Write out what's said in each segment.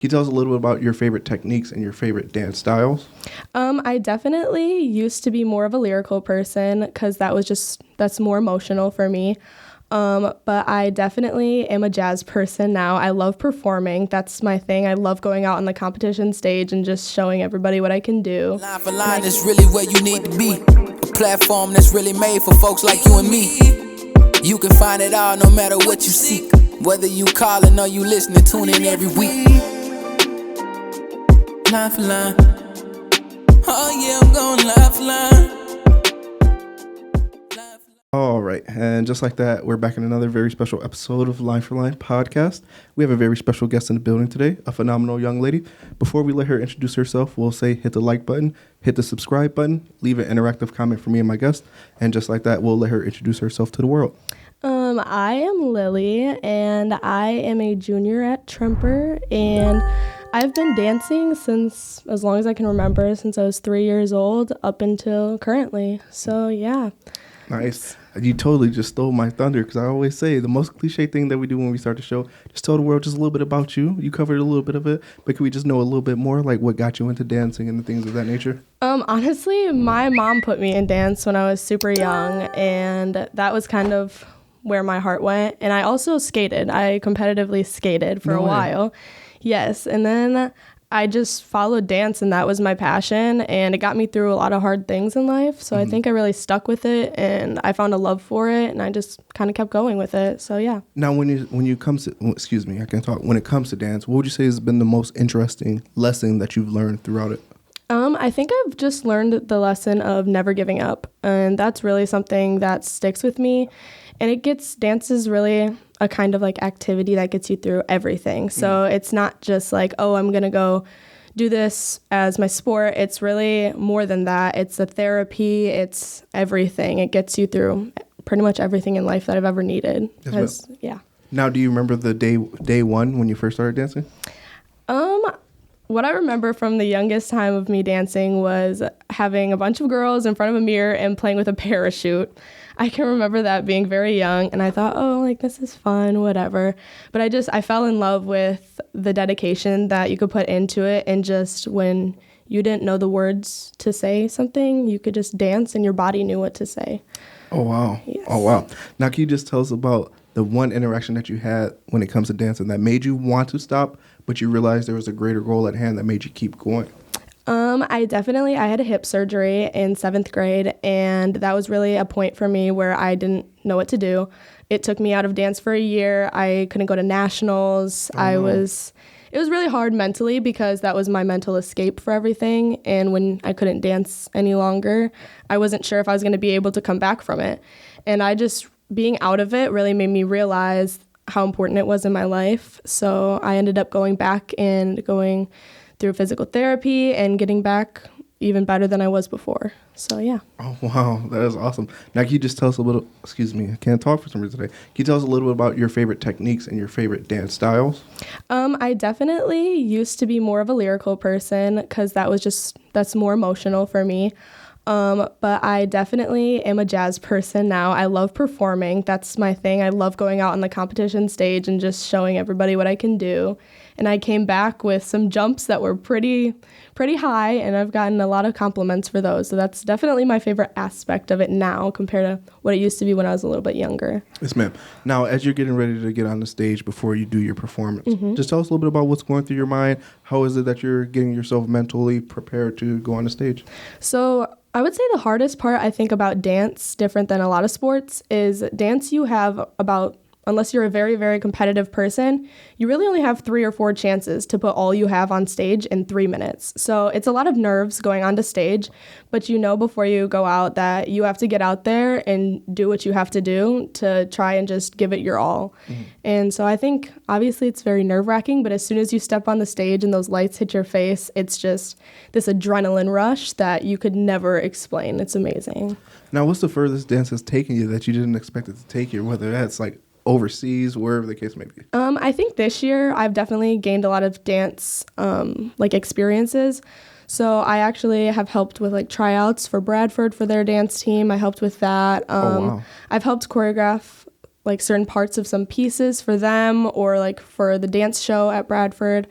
Can you tell us a little bit about your favorite techniques and your favorite dance styles? I definitely used to be more of a lyrical person because that's more emotional for me. But I definitely am a jazz person now. I love performing. That's my thing. I love going out on the competition stage and just showing everybody what I can do. Line for line is really where you need to be. A platform that's really made for folks like you and me. You can find it all no matter what you seek. Whether you calling or you listening, tune in every week. Line for line. Oh yeah, I'm going line for line. All right, and just like that, we're back in another very special episode of Line for Line podcast. We have a very special guest in the building today, a phenomenal young lady. Before we let her introduce herself, we'll say hit the like button, hit the subscribe button, leave an interactive comment for me and my guest, and just like that, we'll let her introduce herself to the world. I am Lily, and I am a junior at Tremper, and I've been dancing since as long as I can remember, since I was 3 years old up until currently. So yeah. Nice. You totally just stole my thunder because I always say the most cliche thing that we do when we start the show, just tell the world just a little bit about you. You covered a little bit of it, but can we just know a little bit more, like what got you into dancing and the things of that nature? Honestly, my mom put me in dance when I was super young, and that was kind of where my heart went. And I also skated. I competitively skated for a while. Yes. And then I just followed dance, and that was my passion, and it got me through a lot of hard things in life. So I think I really stuck with it, and I found a love for it, and I just kind of kept going with it. So yeah. Now, when it comes to dance, what would you say has been the most interesting lesson that you've learned throughout it? I think I've just learned the lesson of never giving up, and that's really something that sticks with me. And dance is really a kind of like activity that gets you through everything. So it's not just like, oh, I'm going to go do this as my sport. It's really more than that. It's a therapy. It's everything. It gets you through pretty much everything in life that I've ever needed. Yeah. Now, do you remember the day one when you first started dancing? What I remember from the youngest time of me dancing was having a bunch of girls in front of a mirror and playing with a parachute. I can remember that being very young, and I thought, oh, like, this is fun, whatever. But I fell in love with the dedication that you could put into it, and just when you didn't know the words to say something, you could just dance and your body knew what to say. Oh, wow. Yes. Oh, wow. Now, can you just tell us about the one interaction that you had when it comes to dancing that made you want to stop, but you realized there was a greater goal at hand that made you keep going? I had a hip surgery in 7th grade, and that was really a point for me where I didn't know what to do. It took me out of dance for a year. I couldn't go to nationals. It was really hard mentally because that was my mental escape for everything. And when I couldn't dance any longer, I wasn't sure if I was going to be able to come back from it. And being out of it really made me realize how important it was in my life. So I ended up going back and going through physical therapy and getting back even better than I was before. So yeah. Oh, wow. That is awesome. Now, can you just tell us a little, excuse me, I can't talk for some reason today. Can you tell us a little bit about your favorite techniques and your favorite dance styles? I definitely used to be more of a lyrical person because that's more emotional for me. But I definitely am a jazz person now. I love performing. That's my thing. I love going out on the competition stage and just showing everybody what I can do. And I came back with some jumps that were pretty high, and I've gotten a lot of compliments for those. So that's definitely my favorite aspect of it now compared to what it used to be when I was a little bit younger. Yes, ma'am. Now, as you're getting ready to get on the stage before you do your performance, just tell us a little bit about what's going through your mind. How is it that you're getting yourself mentally prepared to go on the stage? So I would say the hardest part I think about dance, different than a lot of sports, is dance you have unless you're a very, very competitive person, you really only have 3 or 4 chances to put all you have on stage in 3 minutes. So it's a lot of nerves going onto stage, but you know before you go out that you have to get out there and do what you have to do to try and just give it your all. And so I think obviously it's very nerve-wracking, but as soon as you step on the stage and those lights hit your face, it's just this adrenaline rush that you could never explain. It's amazing. Now, what's the furthest dance has taken you that you didn't expect it to take you, whether that's like overseas, wherever the case may be? I think this year I've definitely gained a lot of dance experiences. So I actually have helped with like tryouts for Bradford for their dance team. I helped with that. Wow. I've helped choreograph like certain parts of some pieces for them or like for the dance show at Bradford.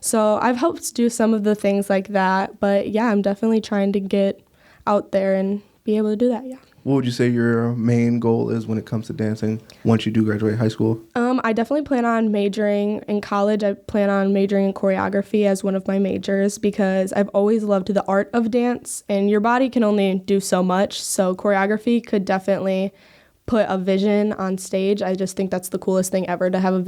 So I've helped do some of the things like that. But yeah, I'm definitely trying to get out there and be able to do that, yeah. What would you say your main goal is when it comes to dancing once you do graduate high school? I definitely plan on majoring in college. I plan on majoring in choreography as one of my majors because I've always loved the art of dance, and your body can only do so much. So choreography could definitely put a vision on stage. I just think that's the coolest thing ever, to have a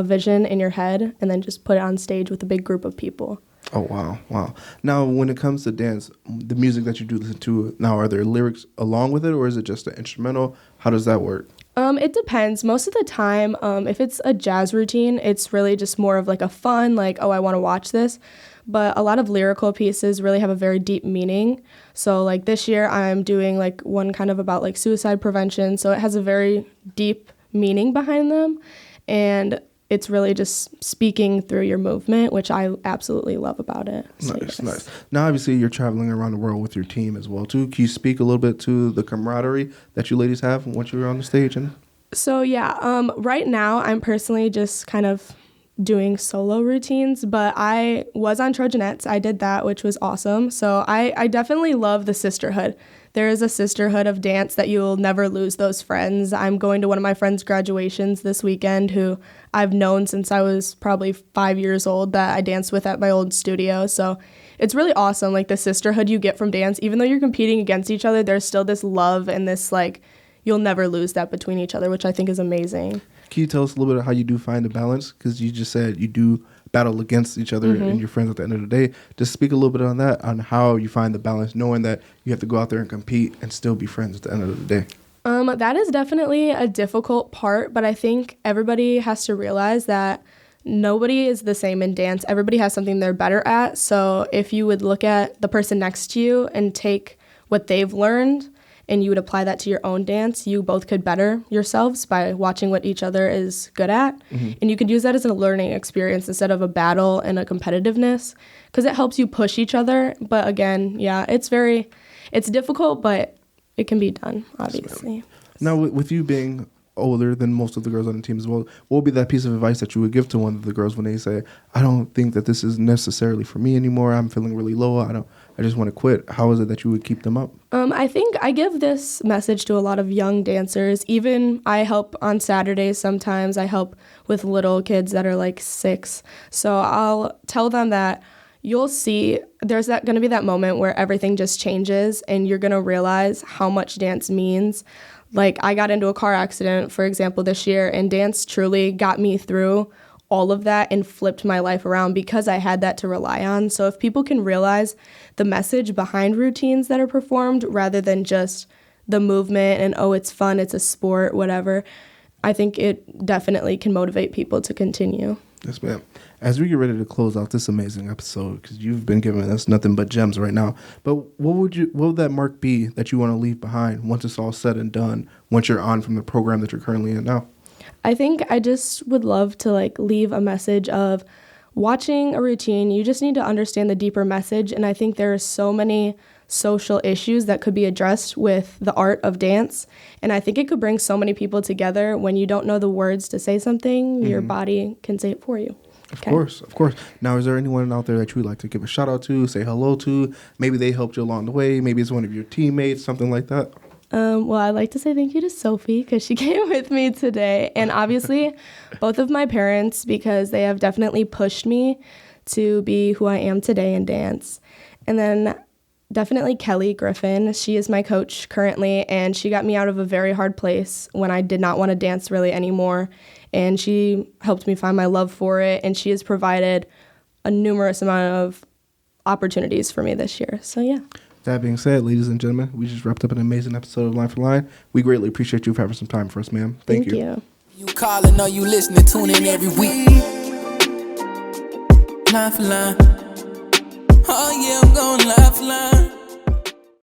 vision in your head and then just put it on stage with a big group of people. Oh, wow. Now, when it comes to dance, the music that you do listen to now, are there lyrics along with it, or is it just an instrumental? How does that work? It depends. Most of the time, if it's a jazz routine, it's really just more of like a fun, like, oh, I want to watch this. But a lot of lyrical pieces really have a very deep meaning. So like this year, I'm doing like one kind of about like suicide prevention. So it has a very deep meaning behind them. And it's really just speaking through your movement, which I absolutely love about it. So, Nice. Now, obviously, you're traveling around the world with your team as well, too. Can you speak a little bit to the camaraderie that you ladies have once you're on the stage? So, yeah, right now, I'm personally just kind of doing solo routines, but I was on Trojanettes. I did that, which was awesome. So I definitely love the sisterhood. There is a sisterhood of dance that you'll never lose those friends. I'm going to one of my friends' graduations this weekend who I've known since I was probably 5 years old, that I danced with at my old studio. So it's really awesome, like the sisterhood you get from dance. Even though you're competing against each other, there's still this love and this like, you'll never lose that between each other, which I think is amazing. Can you tell us a little bit of how you do find the balance? Because you just said you do battle against each other and your friends at the end of the day. Just speak a little bit on that, on how you find the balance, knowing that you have to go out there and compete and still be friends at the end of the day. That is definitely a difficult part, but I think everybody has to realize that nobody is the same in dance. Everybody has something they're better at. So if you would look at the person next to you and take what they've learned and you would apply that to your own dance, you both could better yourselves by watching what each other is good at. And you could use that as a learning experience instead of a battle and a competitiveness, because it helps you push each other. But again, yeah, it's difficult, but it can be done, obviously. Now, with you being older than most of the girls on the team as well, what would be that piece of advice that you would give to one of the girls when they say, I don't think that this is necessarily for me anymore, I'm feeling really low, I just want to quit? How is it that you would keep them up? I think I give this message to a lot of young dancers. Even I help on Saturdays sometimes. I help with little kids that are like 6. So I'll tell them that you'll see there's going to be that moment where everything just changes and you're going to realize how much dance means. Like I got into a car accident, for example, this year, and dance truly got me through all of that and flipped my life around because I had that to rely on. So if people can realize the message behind routines that are performed rather than just the movement and, oh, it's fun, it's a sport, whatever, I think it definitely can motivate people to continue. Yes, ma'am. As we get ready to close out this amazing episode, because you've been giving us nothing but gems right now, but what would that mark be that you want to leave behind once it's all said and done, once you're on from the program that you're currently in now? I think I just would love to leave a message of watching a routine. You just need to understand the deeper message. And I think there are so many social issues that could be addressed with the art of dance. And I think it could bring so many people together. When you don't know the words to say something, your body can say it for you. Of course. Now, is there anyone out there that you would like to give a shout out to, say hello to? Maybe they helped you along the way. Maybe it's one of your teammates, something like that. Well, I'd like to say thank you to Sophie because she came with me today. And obviously, both of my parents, because they have definitely pushed me to be who I am today in dance. And then definitely Kelly Griffin. She is my coach currently, and she got me out of a very hard place when I did not want to dance really anymore. And she helped me find my love for it, and she has provided a numerous amount of opportunities for me this year. So, yeah. That being said, ladies and gentlemen, we just wrapped up an amazing episode of Line for Line. We greatly appreciate you for having some time for us, ma'am. Thank you. You calling or you listening, tune in every week. Line for line. Oh yeah, I'm going line for line.